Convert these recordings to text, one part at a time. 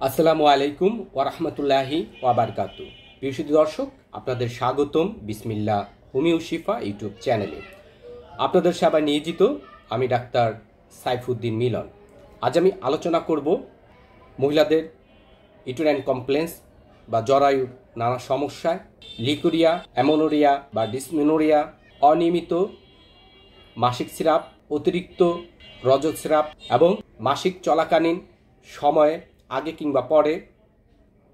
আসসালামু আলাইকুম ওরহমতুল্লাহি ওয়াবারকাতু। প্রিয় দর্শক, আপনাদের স্বাগতম বিসমিল্লাহ হোমিও শিফা ইউটিউব চ্যানেলে। আপনাদের সেবায় নিয়োজিত আমি ডাক্তার সাইফুদ্দিন মিলন। আজ আমি আলোচনা করব মহিলাদের ইউটেরাইন কমপ্লেন্স বা জরায়ুর নানা সমস্যায়, লিকুরিয়া, অ্যামোনোরিয়া বা ডিসমেনোরিয়া, অনিয়মিত মাসিক স্রাব, অতিরিক্ত রজস্রাব এবং মাসিক চলাকালীন সময়ে আগে কিংবা পরে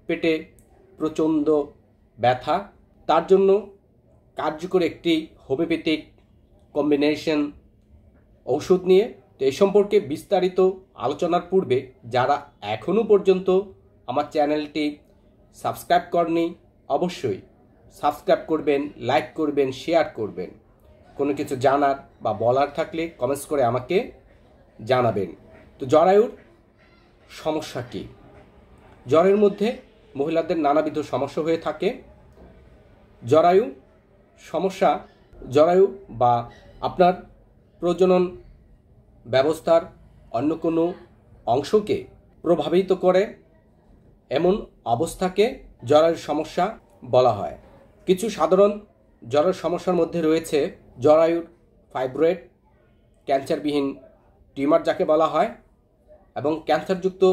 পেটে প্রচণ্ড ব্যথা, তার জন্য কার্যকর একটি হোমিওপ্যাথিক কম্বিনেশন ঔষধ নিয়ে। তো এই সম্পর্কে বিস্তারিত আলোচনার পূর্বে যারা এখনও পর্যন্ত আমার চ্যানেলটি সাবস্ক্রাইব করেনি, অবশ্যই সাবস্ক্রাইব করবেন, লাইক করবেন, শেয়ার করবেন। কোনো কিছু জানার বা বলার থাকলে কমেন্টস করে আমাকে জানাবেন। তো জরায়ুর সমস্যা কী? জ্বরের মধ্যে মহিলাদের নানাবিধ সমস্যা হয়ে থাকে। জরায়ু বা আপনার প্রজনন ব্যবস্থার অন্য কোনো অংশকে প্রভাবিত করে এমন অবস্থাকে জরায়ুর সমস্যা বলা হয়। কিছু সাধারণ জরায়ুর সমস্যার মধ্যে রয়েছে জরায়ুর ফাইব্রয়েড, ক্যান্সারবিহীন টিউমার যাকে বলা হয়, এবং ক্যান্সারযুক্ত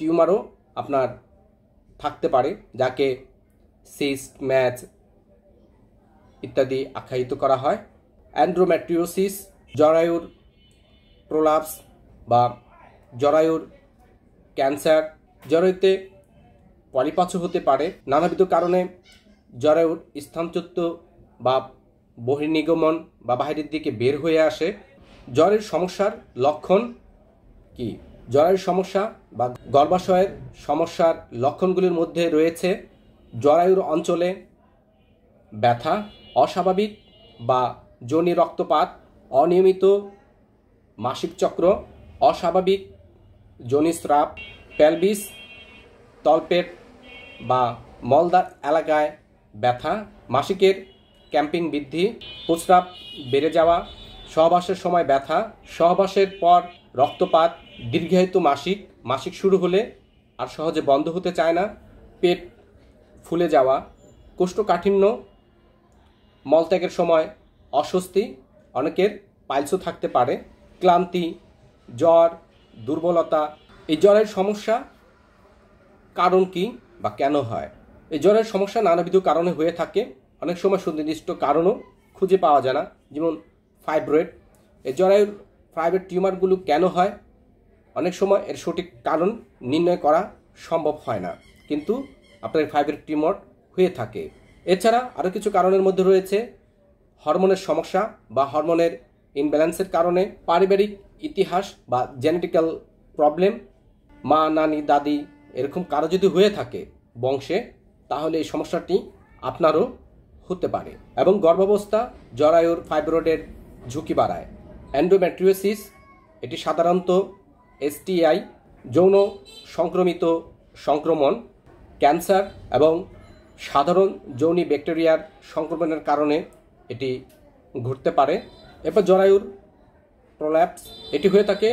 টিউমারও আপনার থাকতে পারে, যাকে সিস্ট, ম্যাচ ইত্যাদি আখ্যায়িত করা হয়। অ্যান্ড্রোমেট্রিওসিস, জরায়ুর প্রোলাপস বা জরায়ুর ক্যান্সার, জরায়ুতে পলিপাচও হতে পারে। নানাবিধ কারণে জরায়ুর স্থানচ্যুত বা বহির্নিগমন বা বাইরের দিকে বের হয়ে আসে। জ্বরের সমস্যার লক্ষণ কি? জরায়ুর সমস্যা বা গর্ভাশয়ের সমস্যার লক্ষণগুলির মধ্যে রয়েছে জরায়ুর অঞ্চলে ব্যথা, অস্বাভাবিক বা যোনি রক্তপাত, অনিয়মিত মাসিক চক্র, অস্বাভাবিক যোনিস্রাব, পেলভিস, তলপেট বা মলদ্বার এলাকায় ব্যথা, মাসিকের ক্যাম্পিং বৃদ্ধি, প্রস্রাব বেড়ে যাওয়া, সহবাসের সময় ব্যথা, সহবাসের পর রক্তপাত, দীর্ঘায়িত মাসিক শুরু হলে আর সহজে বন্ধ হতে চায় না, পেট ফুলে যাওয়া, কোষ্ঠকাঠিন্য, মলত্যাগের সময় অস্বস্তি, অনেকের পাইলসও থাকতে পারে, ক্লান্তি, জ্বর, দুর্বলতা। এই জ্বরের সমস্যা কারণ কি বা কেন হয়? এই জ্বরের সমস্যা নানাবিধ কারণে হয়ে থাকে। অনেক সময় সুনির্দিষ্ট কারণও খুঁজে পাওয়া যায় না, যেমন ফাইব্রয়েড। এই জরায়ুর ফাইব্রয়েড টিউমারগুলো কেন হয়? অনেক সময় এর সঠিক কারণ নির্ণয় করা সম্ভব হয় না, কিন্তু আপনার ফাইব্রয়েড টিউমার হয়ে থাকে। এছাড়া আরও কিছু কারণের মধ্যে রয়েছে হরমোনের সমস্যা বা হরমোনের ইনব্যালেন্সের কারণে, পারিবারিক ইতিহাস বা জেনেটিক্যাল প্রবলেম, মা, নানি, দাদি এরকম কারো যদি হয়ে থাকে বংশে, তাহলে এই সমস্যাটি আপনারও হতে পারে। এবং গর্ভাবস্থা জরায়ুর ফাইব্রয়েডের ঝুঁকি বাড়ায়। এন্ডোমেট্রিওসিস, এটি সাধারণত এসটিআই, যৌন সংক্রমিত সংক্রমণ, ক্যান্সার এবং সাধারণ যৌনি ব্যাকটেরিয়ার সংক্রমণের কারণে এটি ঘটতে পারে। এরপর জরায়ুর প্রোল্যাপস, এটি হয়ে থাকে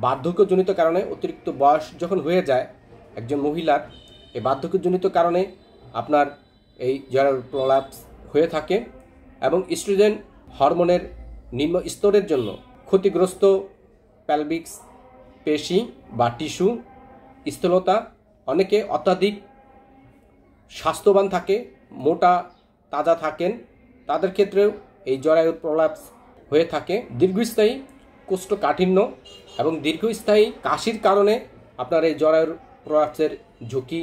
বার্ধক্যজনিত কারণে। অতিরিক্ত বয়স যখন হয়ে যায় একজন মহিলার, এই বার্ধক্যজনিত কারণে আপনার এই জরায়ুর প্রোল্যাপস হয়ে থাকে। এবং ইস্ট্রোজেন হরমোনের নিম্ন স্তরের জন্য ক্ষতিগ্রস্ত পেলভিক পেশি বা টিস্যু, স্থূলতা, অনেকে অত্যাধিক স্বাস্থ্যবান থাকে, মোটা তাজা থাকেন, তাদের ক্ষেত্রেও এই জরায়ুর প্রোল্যাপস হয়ে থাকে। দীর্ঘস্থায়ী কোষ্ঠকাঠিন্য এবং দীর্ঘস্থায়ী কাশির কারণে আপনার এই জরায়ুর প্রোল্যাপসের ঝুঁকি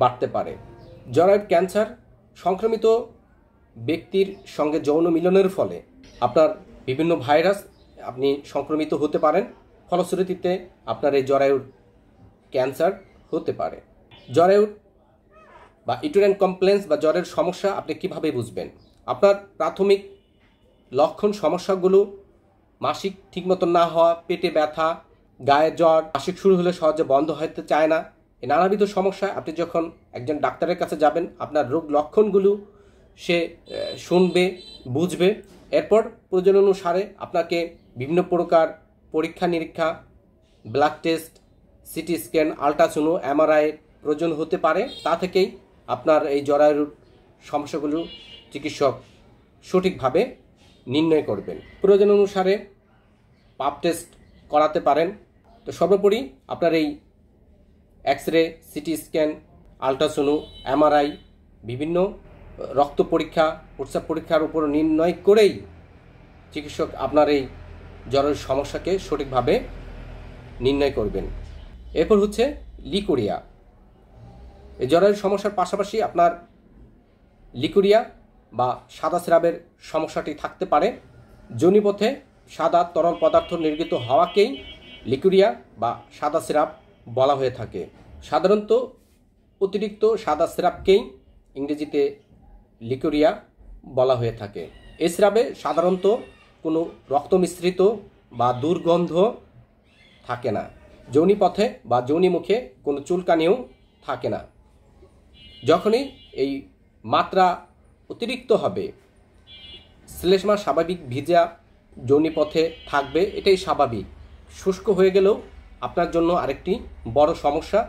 বাড়তে পারে। জরায়ুর ক্যান্সার, সংক্রমিত ব্যক্তির সঙ্গে যৌন মিলনের ফলে আপনার বিভিন্ন ভাইরাস আপনি সংক্রমিত হতে পারেন, ফলশ্রুতিতে আপনার এই জরায়ুর ক্যান্সার হতে পারে। জরায়ুর বা ইউটেরাইন কমপ্লেন্স বা জ্বরের সমস্যা আপনি কিভাবে বুঝবেন? আপনার প্রাথমিক লক্ষণ সমস্যাগুলো মাসিক ঠিকমতো না হওয়া, পেটে ব্যথা, গায়ে জ্বর, মাসিক শুরু হলে সহজে বন্ধ হতে চায় না। এই নানাবিধ সমস্যা আপনি যখন একজন ডাক্তারের কাছে যাবেন, আপনার রোগ লক্ষণগুলো সে শুনবে, বুঝবে। এরপর প্রয়োজন অনুসারে আপনাকে বিভিন্ন প্রকার পরীক্ষা নিরীক্ষা, blood test, CT scan, ultrasound, MRI প্রয়োজন হতে পারে। তা থেকেই আপনার এই জরায়ুর সমস্যাগুলো চিকিৎসক সঠিকভাবে নির্ণয় করবেন। প্রয়োজন অনুসারে পাপ টেস্ট করাতে পারেন। তো সর্বোপরি আপনার এই X ray, CT scan, ultrasound, MRI, বিভিন্ন রক্ত পরীক্ষা, প্রস্রাব পরীক্ষার উপর নির্ণয় করেই চিকিৎসক আপনার এই জরায়ুর সমস্যাকে সঠিকভাবে নির্ণয় করবেন। এরপর হচ্ছে লিকোরিয়া। এই জরায়ুর সমস্যার পাশাপাশি আপনার লিকোরিয়া বা সাদা স্রাবের সমস্যাটি থাকতে পারে। যোনিপথে সাদা তরল পদার্থ নির্গত হওয়াকেই লিকোরিয়া বা সাদা স্রাব বলা হয়ে থাকে। সাধারণত অতিরিক্ত সাদা স্রাবকেই ইংরেজিতে লিকোরিয়া বলা হয়ে থাকে। এই স্রাবে সাধারণত কোনো রক্ত মিশ্রিত বা দুর্গন্ধ থাকে না। যৌনিপথে বা যৌনিমুখে কোনো চুলকানিও থাকে না। যখনই এই মাত্রা অতিরিক্ত হবে, শ্লেষ্মা স্বাভাবিক ভিজা যৌনিপথে থাকবে, এটাই স্বাভাবিক। শুষ্ক হয়ে গেলেও আপনার জন্য আরেকটি বড় সমস্যা।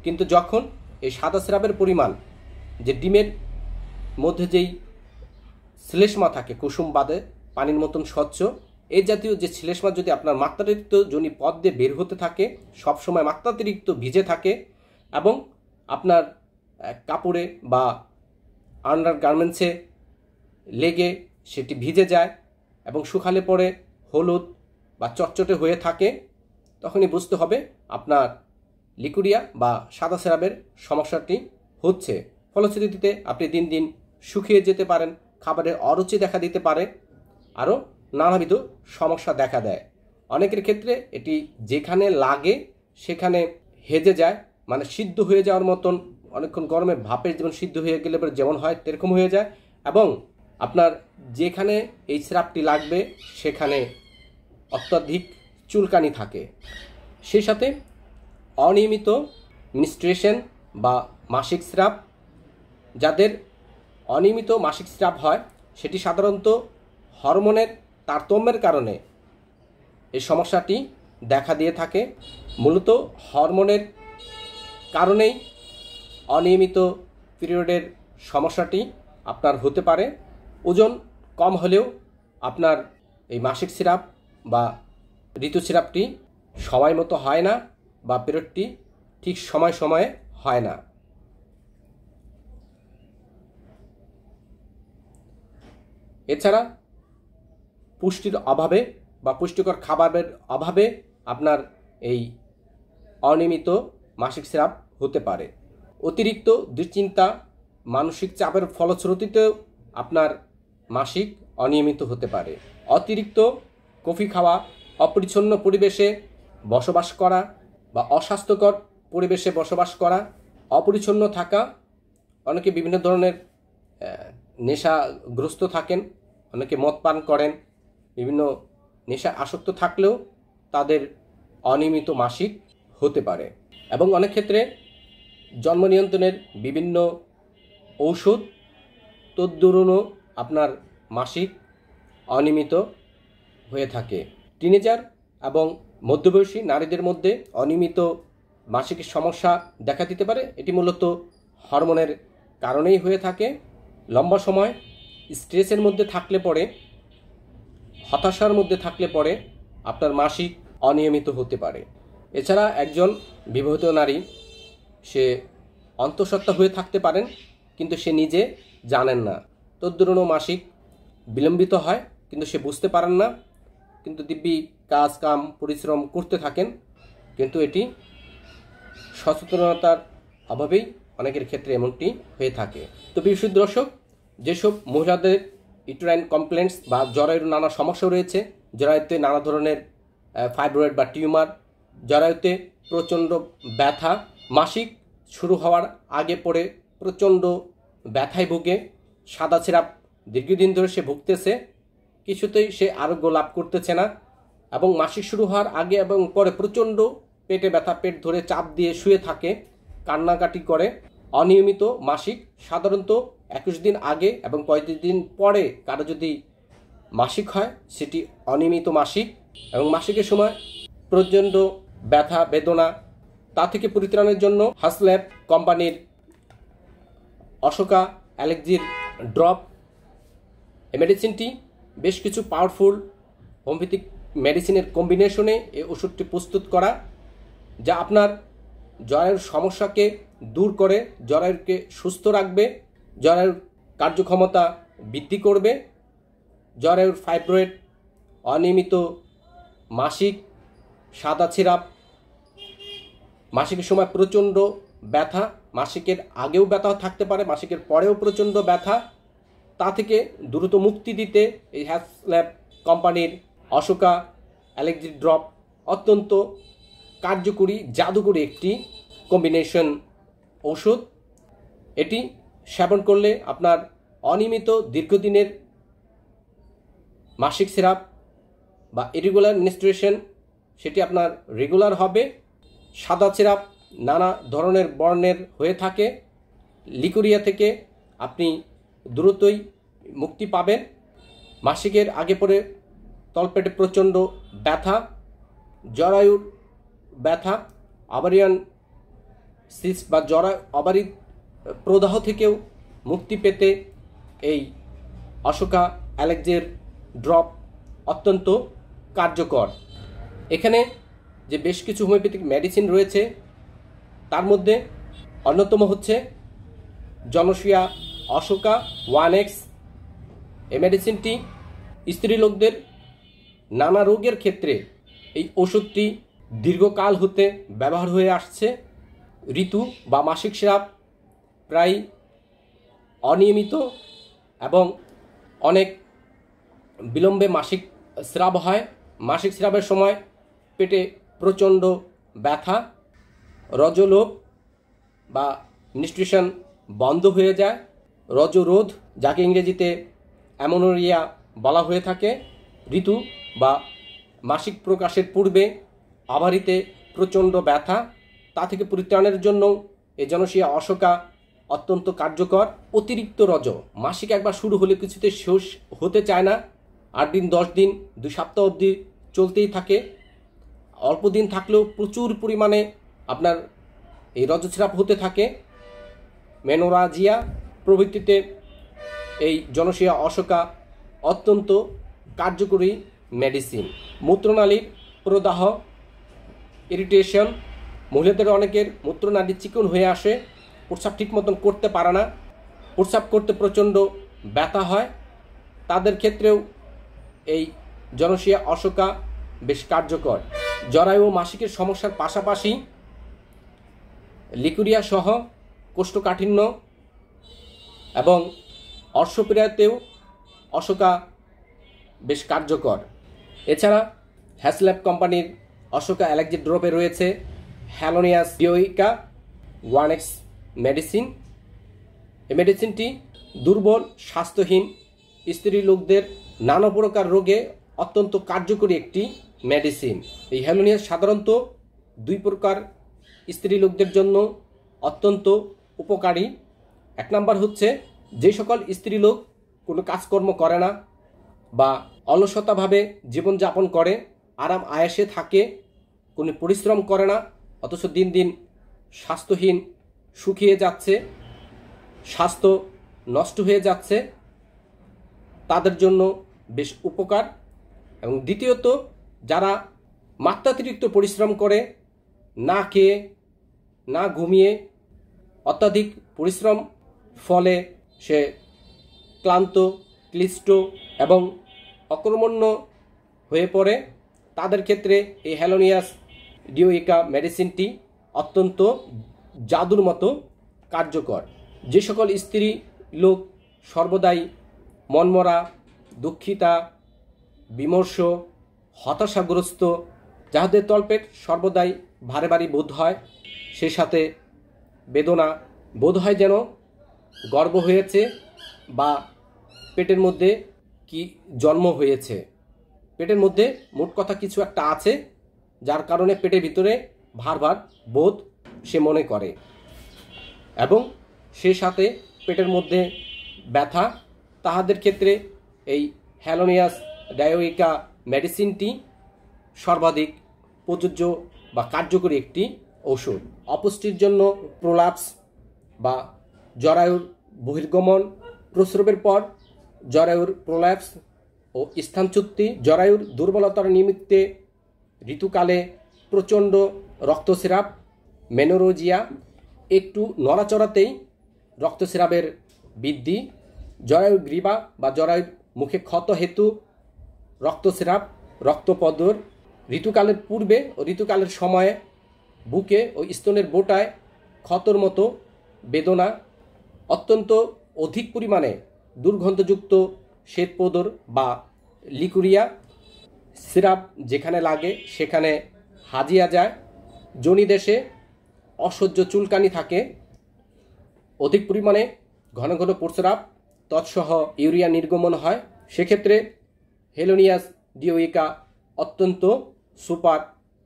কিন্তু যখন এই সাদা স্রাবের পরিমাণ, যে ডিমের মধ্যে যেই শ্লেষ্মা থাকে কুসুম বাদে পানির মতন স্বচ্ছ, এই জাতীয় যে শ্লেষ্মা যদি আপনার মাত্রাতিরিক্ত যোনি পথ দিয়ে বের হতে থাকে, সবসময় মাত্রাতিরিক্ত ভিজে থাকে এবং আপনার কাপড়ে বা আন্ডার গার্মেন্টসে লেগে সেটি ভিজে যায় এবং শুকালে পরে হলুদ বা চটচটে হয়ে থাকে, তখনই বুঝতে হবে আপনার লিকোরিয়া বা সাদা স্রাবের সমস্যাটি হচ্ছে। ফলশ্রুতিতে আপনি দিন দিন শুকিয়ে যেতে পারেন, খাবারের অরুচি দেখা দিতে পারে, আরও নানাবিধ সমস্যা দেখা দেয়। অনেকের ক্ষেত্রে এটি যেখানে লাগে সেখানে হেজে যায়, মানে সিদ্ধ হয়ে যাওয়ার মতন, অনেকক্ষণ গরমে ভাপে যেমন সিদ্ধ হয়ে গেলে পরে যেমন হয় তেরকম হয়ে যায়, এবং আপনার যেখানে এই স্রাবটি লাগবে সেখানে অত্যাধিক চুলকানি থাকে। সেই সাথে অনিয়মিত মেনস্ট্রুয়েশন বা মাসিক স্রাব। যাদের অনিয়মিত মাসিক স্রাব হয় সেটি সাধারণত হরমোনের তারতম্যের কারণে এই সমস্যাটি দেখা দিয়ে থাকে। মূলত হরমোনের কারণেই অনিয়মিত পিরিয়ডের সমস্যাটি আপনার হতে পারে। ওজন কম হলেও আপনার এই মাসিক স্রাব বা ঋতুস্রাবটি সময় মতো হয় না বা পিরিয়ডটি ঠিক সময়ে হয় না। এছাড়া পুষ্টির অভাবে বা পুষ্টিকর খাবারের অভাবে আপনার এই অনিয়মিত মাসিক স্রাব হতে পারে। অতিরিক্ত দুশ্চিন্তা, মানসিক চাপের ফলশ্রুতিতেও আপনার মাসিক অনিয়মিত হতে পারে। অতিরিক্ত কফি খাওয়া, অপরিচ্ছন্ন পরিবেশে বসবাস করা বা অস্বাস্থ্যকর পরিবেশে বসবাস করা, অপরিচ্ছন্ন থাকা, অনেকে বিভিন্ন ধরনের নেশাগ্রস্ত থাকেন, অনেকে মদ পান করেন, বিভিন্ন নেশা আসক্ত থাকলেও তাদের অনিয়মিত মাসিক হতে পারে। এবং অনেক ক্ষেত্রে জন্ম নিয়ন্ত্রণের বিভিন্ন ঔষধ তদ্দরুনও আপনার মাসিক অনিয়মিত হয়ে থাকে। টিনেজার এবং মধ্যবয়সী নারীদের মধ্যে অনিয়মিত মাসিকের সমস্যা দেখা দিতে পারে। এটি মূলত হরমোনের কারণেই হয়ে থাকে। লম্বা সময় স্ট্রেসের মধ্যে থাকলে পরে, হতাশার মধ্যে থাকলে পরে আপনার মাসিক অনিয়মিত হতে পারে। এছাড়া একজন বিবাহিত নারী সে অন্তঃসত্ত্বা হয়ে থাকতে পারেন, কিন্তু সে নিজে জানেন না। তদ্দরুনও মাসিক বিলম্বিত হয়, কিন্তু সে বুঝতে পারেন না, কিন্তু দিব্যি কাজ কাম পরিশ্রম করতে থাকেন, কিন্তু এটি সচেতনতার অভাবেই অনেকের ক্ষেত্রে এমনটি হয়ে থাকে। তো প্রিয় দর্শক, যেসব মহিলাদের ইউটেরাইন কমপ্লেন্টস বা জরায়ুর নানা সমস্যা রয়েছে, জরায়ুতে নানা ধরনের ফাইব্রয়েড বা টিউমার, জরায়ুতে প্রচণ্ড ব্যথা, মাসিক শুরু হওয়ার আগে পরে প্রচণ্ড ব্যথায় ভুগে, সাদা স্রাব দীর্ঘদিন ধরে সে ভুগতেছে, কিছুতেই সে আরোগ্য লাভ করতেছে না, এবং মাসিক শুরু হওয়ার আগে এবং পরে প্রচণ্ড পেটে ব্যথা, পেট ধরে চাপ দিয়ে শুয়ে থাকে, কান্নাকাটি করে। অনিয়মিত মাসিক সাধারণত 21 দিন আগে এবং 35 দিন পরে কারো যদি মাসিক হয় সেটি অনিয়মিত মাসিক, এবং মাসিকের সময় প্রচণ্ড ব্যথা বেদনা, তা থেকে পরিত্রাণের জন্য হাসল্যাব কোম্পানির অশোকা অ্যালেক্সির ড্রপ এই মেডিসিনটি বেশ কিছু পাওয়ারফুল হোমিওপ্যাথিক মেডিসিনের কম্বিনেশনে এই ওষুধটি প্রস্তুত করা, যা আপনার জরায়ুর সমস্যাকে দূর করে, জরায়ুকে সুস্থ রাখবে, জরায়ুর কার্যক্ষমতা বৃদ্ধি করবে, জরায়ুর ফাইব্রয়েড, অনিয়মিত মাসিক, সাদা ছিড়াপ, মাসিকের সময় প্রচণ্ড ব্যথা, মাসিকের আগেও ব্যথা থাকতে পারে, মাসিকের পরেও প্রচণ্ড ব্যথা, তা থেকে দ্রুত মুক্তি দিতে এই হাসল্যাব কোম্পানির অশোকা অ্যালেক্সি ড্রপ অত্যন্ত কার্যকরী জাদুকরী একটি কম্বিনেশন ঔষধ। এটি সেবন করলে আপনার অনিয়মিত দীর্ঘদিনের মাসিক স্রাব বা ইরেগুলার মেনস্ট্রুয়েশন সেটি আপনার রেগুলার হবে। সাদা স্রাব নানা ধরনের বর্ণের হয়ে থাকে, লিকুরিয়া থেকে আপনি দ্রুতই মুক্তি পাবেন। মাসিকের আগে পরে তলপেটে প্রচণ্ড ব্যথা, জরায়ুর ব্যথা, ওভারিয়ান সিস্ট বা ওভারির প্রদাহ থেকেও মুক্তি পেতে এই অশোকা অ্যালেক্সির ড্রপ অত্যন্ত কার্যকর। এখানে যে বেশ কিছু হোমিওপ্যাথিক মেডিসিন রয়েছে তার মধ্যে অন্যতম হচ্ছে জনপ্রিয় অশোকা 1X। এই মেডিসিনটি স্ত্রী লোকদের নানা রোগের ক্ষেত্রে এই ওষুধটি দীর্ঘকাল হতে ব্যবহার হয়ে আসছে। ঋতু বা মাসিক স্রাব প্রায় অনিয়মিত এবং অনেক বিলম্বে মাসিক স্রাব হয়, মাসিক স্রাবের সময় পেটে প্রচণ্ড ব্যথা, রজলোভ বা মেনস্ট্রুয়েশন বন্ধ হয়ে যায়, রজরোধ যাকে ইংরেজিতে অ্যামোনোরিয়া বলা হয়ে থাকে, ঋতু বা মাসিক প্রকাশের পূর্বে আভারিতে প্রচণ্ড ব্যথা, তা থেকে পরিত্রাণের জন্য এই জনপ্রিয় অশোকা অত্যন্ত কার্যকর। অতিরিক্ত রজ মাসিক একবার শুরু হলে কিছুতে শেষ হতে চায় না, 8 দিন 10 দিন 2 সপ্তাহ অবধি চলতেই থাকে, অল্প দিন থাকলেও প্রচুর পরিমাণে আপনার এই রজস্রাব হতে থাকে, মেনোরাজিয়া প্রভৃতিতে এই জনপ্রিয় অশোকা অত্যন্ত কার্যকরী মেডিসিন। মূত্রনালীর প্রদাহ, ইরিটেশন, মহিলাদের অনেকের মূত্রনালী চিকন হয়ে আসে, প্রস্রাব ঠিক মতন করতে পারে না, প্রস্রাব করতে প্রচণ্ড ব্যথা হয়, তাদের ক্ষেত্রেও এই জনপ্রিয় অশোকা বেশ কার্যকর। জরায়ু ও মাসিকের সমস্যার পাশাপাশি লিকুরিয়া সহ কোষ্ঠকাঠিন্য এবং অর্শপীড়াতেও অশোকা বেশ কার্যকর। এছাড়া হাসল্যাব কোম্পানির অশোকা অ্যালেক্সি ড্রপে রয়েছে হ্যালোনিয়াস ডিওইকা 1X মেডিসিন। এই মেডিসিনটি দুর্বল স্বাস্থ্যহীন স্ত্রী লোকদের নানা প্রকার রোগে অত্যন্ত কার্যকরী একটি মেডিসিন। এই হ্যালোনিয়াস সাধারণত 2 প্রকার স্ত্রী লোকদের জন্য অত্যন্ত উপকারী। 1 নম্বর হচ্ছে যে সকল স্ত্রী লোক কোনো কাজকর্ম করে না বা অলসতাভাবে জীবনযাপন করে, আরাম আয়েসে থাকে, কোনো পরিশ্রম করে না, অথচ দিন দিন স্বাস্থ্যহীন শুকিয়ে যাচ্ছে, স্বাস্থ্য নষ্ট হয়ে যাচ্ছে, তাদের জন্য বেশ উপকার। এবং দ্বিতীয়ত যারা মাত্রাতিরিক্ত পরিশ্রম করে, না খেয়ে না ঘুমিয়ে, অত্যাধিক পরিশ্রম ফলে সে ক্লান্ত, ক্লিষ্ট এবং অকর্মণ্য হয়ে পড়ে, তাদের ক্ষেত্রে এই হ্যালোনিয়াস ডিওইকা মেডিসিনটি অত্যন্ত জাদুর মতো কার্যকর। যে সকল স্ত্রী লোক সর্বদাই মনমরা, দুঃখিতা, বিমর্ষ, হতাশাগ্রস্ত, যাহাদের তলপেট সর্বদাই ভারী ভারী বোধ হয়, সে সাথে বেদনা বোধ হয় যেন গর্ভ হয়েছে বা পেটের মধ্যে কি জন্ম হয়েছে, পেটের মধ্যে মোট কথা কিছু একটা আছে, যার কারণে পেটের ভিতরে ভার ভার বোধ সে মনে করে এবং সে সাথে পেটের মধ্যে ব্যথা, তাহাদের ক্ষেত্রে এই হ্যালোনিয়াস ডায়োইকা মেডিসিনটি সর্বাধিক প্রযোজ্য বা কার্যকরী একটি ওষুধ। অপুষ্টির জন্য প্রোলাপস বা জরায়ুর বহির্গমন, প্রস্রাবের পর জরায়ুর প্রোলাপস ও স্থানচ্যুতি, জরায়ুর দুর্বলতার নিমিত্তে ঋতুকালে প্রচণ্ড রক্তস্রাব, মেনোরোজিয়া, একটু নড়াচড়াতেই রক্তস্রাবের বৃদ্ধি, জরায়ুর গ্রীবা বা জরায়ুর মুখে ক্ষত হেতু রক্তস্রাব, রক্তপদর, ঋতুকালের পূর্বে ও ঋতুকালের সময়ে বুকে ও স্তনের বোটায় ক্ষতর মতো বেদনা, অত্যন্ত অধিক পরিমাণে দুর্গন্ধযুক্ত শ্বেতপদর বা লিকুরিয়া, সিরাপ যেখানে লাগে সেখানে হাজিয়া যায়, যোনিদেশে অসহ্য চুলকানি থাকে, অধিক পরিমাণে ঘন ঘন প্রস্রাব তৎসহ ইউরিয়া নির্গমন হয়। সেক্ষেত্রে হেলোনিয়াস ডিওইকা অত্যন্ত সুপার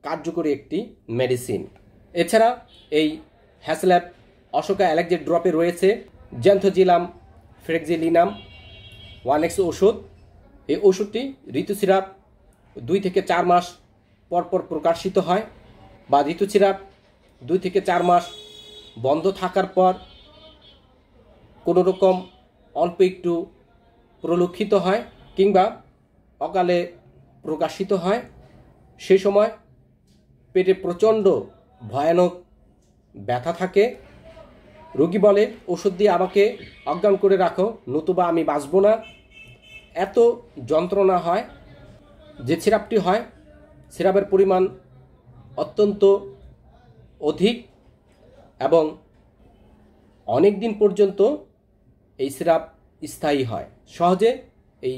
কার্যকরী একটি মেডিসিন। এছাড়া এই হ্যাসল্যাপ অশোকা অ্যালেক্সি ড্রপে রয়েছে জ্যান্থোজিলাম ফ্রেক্সিলিনাম 1X ওষুধ। এই ওষুধটি ঋতুস্রাব 2 থেকে 4 মাস পরপর প্রকাশিত হয় বা ঋতুস্রাব 2 থেকে 4 মাস বন্ধ থাকার পর কোনো রকম অল্প একটু প্রলক্ষিত হয় কিংবা অকালে প্রকাশিত হয়। সেই সময় পেটে প্রচণ্ড ভয়ানক ব্যথা থাকে। রোগী বলে, ওষুধ দিয়ে আমাকে অজ্ঞান করে রাখো, নতুবা আমি বাঁচব না। এত যন্ত্রণা হয়। যে সিরাপটি হয়, সিরাপের পরিমাণ অত্যন্ত অধিক এবং অনেক দিন পর্যন্ত এই সিরাপ স্থায়ী হয়। সহজে এই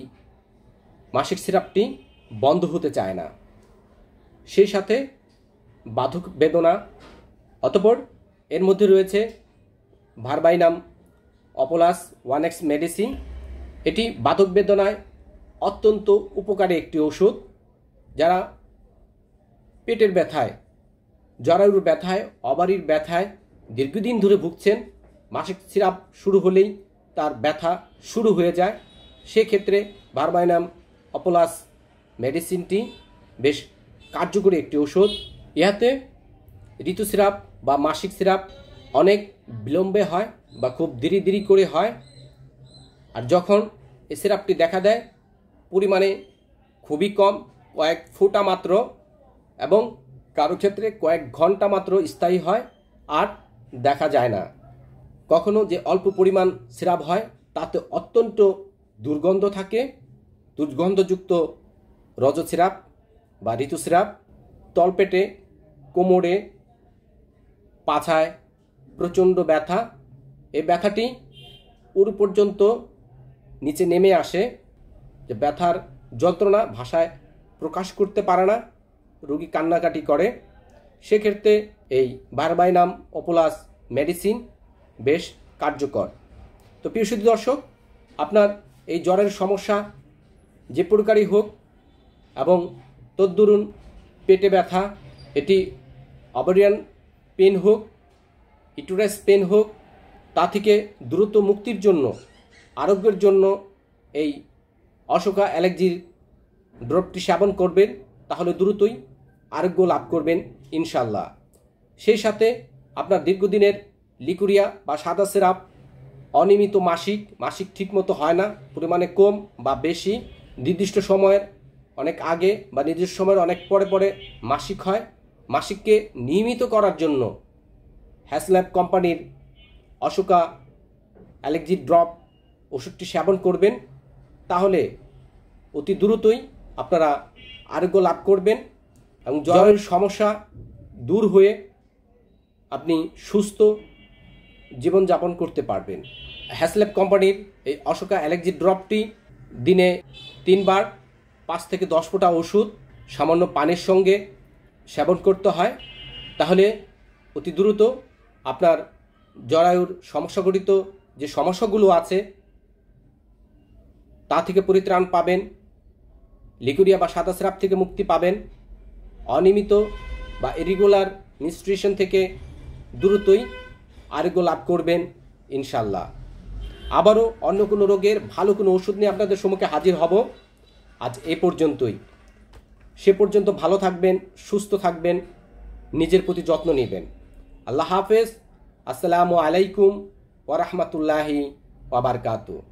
মাসিক সিরাপটি বন্ধ হতে চায় না। সেই সাথে বাধক বেদনা। অতঃপর এর মধ্যে রয়েছে ভারবাইনাম অপোলাস 1X মেডিসিন। এটি বাধক বেদনায় অত্যন্ত উপকারী একটি ওষুধ। যারা পেটের ব্যথায়, জরায়ুর ব্যথায়, অবারির ব্যথায় দীর্ঘদিন ধরে ভুগছেন, মাসিক সিরাপ শুরু হলেই তার ব্যথা শুরু হয়ে যায়, সেক্ষেত্রে ভারবাইনাম অপোলাস মেডিসিনটি বেশ কার্যকরী একটি ওষুধ। ইহাতে ঋতুস্রাব বা মাসিক সিরাপ অনেক বিলম্বে হয় বা খুব ধীরে ধীরে করে হয়। আর যখন এই সিরাপটি দেখা দেয় পরিমাণে খুবই কম, কয়েক ফোঁটা মাত্র, এবং কারো ক্ষেত্রে কয়েক ঘন্টা মাত্র স্থায়ী হয়, আর দেখা যায় না। কখনো যে অল্প পরিমাণ সিরাপ হয় তাতে অত্যন্ত দুর্গন্ধ থাকে, দুর্গন্ধযুক্ত রজ সিরাপ বা ঋতুস্রাব। তলপেটে, কোমরে, পাছায় প্রচণ্ড ব্যথা। এই ব্যথাটি পুরো পর্যন্ত নিচে নেমে আসে, যে ব্যথার যন্ত্রণা ভাষায় প্রকাশ করতে পারে না, রোগী কান্নাকাটি করে। সেক্ষেত্রে এই ভারবাইনাম অপোলাস মেডিসিন বেশ কার্যকর। তো প্রিয় সুধী দর্শক, আপনার এই জ্বরের সমস্যা যে প্রকারই হোক এবং তদ্দরুন পেটে ব্যথা, এটি ওভারিয়ান পেন হোক, ইউটেরাস পেন হোক, তা থেকে দ্রুত মুক্তির জন্য, আরোগ্যের জন্য এই অশোকা অ্যালেক্সির ড্রপটি সেবন করবেন, তাহলে দ্রুতই আরোগ্য লাভ করবেন ইনশাল্লাহ। সেই সাথে আপনার দীর্ঘদিনের লিকুরিয়া বা সাদা সিরাপ, অনিয়মিত মাসিক ঠিকমতো হয় না, পরিমাণে কম বা বেশি, নির্দিষ্ট সময়ের অনেক আগে বা নির্দিষ্ট সময়ের অনেক পরে পরে মাসিক হয়, মাসিককে নিয়মিত করার জন্য হ্যাসল্যাপ কোম্পানির অশোকা অ্যালেক্সি ড্রপ ওষুধটি সেবন করবেন, তাহলে অতি দ্রুতই আপনারা আরোগ্য লাভ করবেন এবং জ্বরের সমস্যা দূর হয়ে আপনি সুস্থ জীবনযাপন করতে পারবেন। হ্যাসল্যাপ কোম্পানির এই অশোকা অ্যালেক্সি ড্রপটি দিনে 3 বার 5 থেকে 10 ফোঁটা ওষুধ সামান্য পানির সঙ্গে সেবন করতে হয়। তাহলে অতি দ্রুত আপনার জরায়ুর সমস্যাগঠিত যে সমস্যাগুলো আছে তা থেকে পরিত্রাণ পাবেন, লিকুরিয়া বা সাদা স্রাব থেকে মুক্তি পাবেন, অনিয়মিত বা ইরেগুলার মেনস্ট্রুয়েশন থেকে দ্রুতই আরোগ্য লাভ করবেন ইনশাল্লাহ। আবারও অন্য কোনো রোগের ভালো কোনো ওষুধ নিয়ে আপনাদের সম্মুখে হাজির হব। আজ এ পর্যন্তই। সে পর্যন্ত ভালো থাকবেন, সুস্থ থাকবেন, নিজের প্রতি যত্ন নেবেন। আল্লাহ হাফেজ। আসসালামু আলাইকুম ওয়া রাহমাতুল্লাহি ওয়া বারাকাতুহু।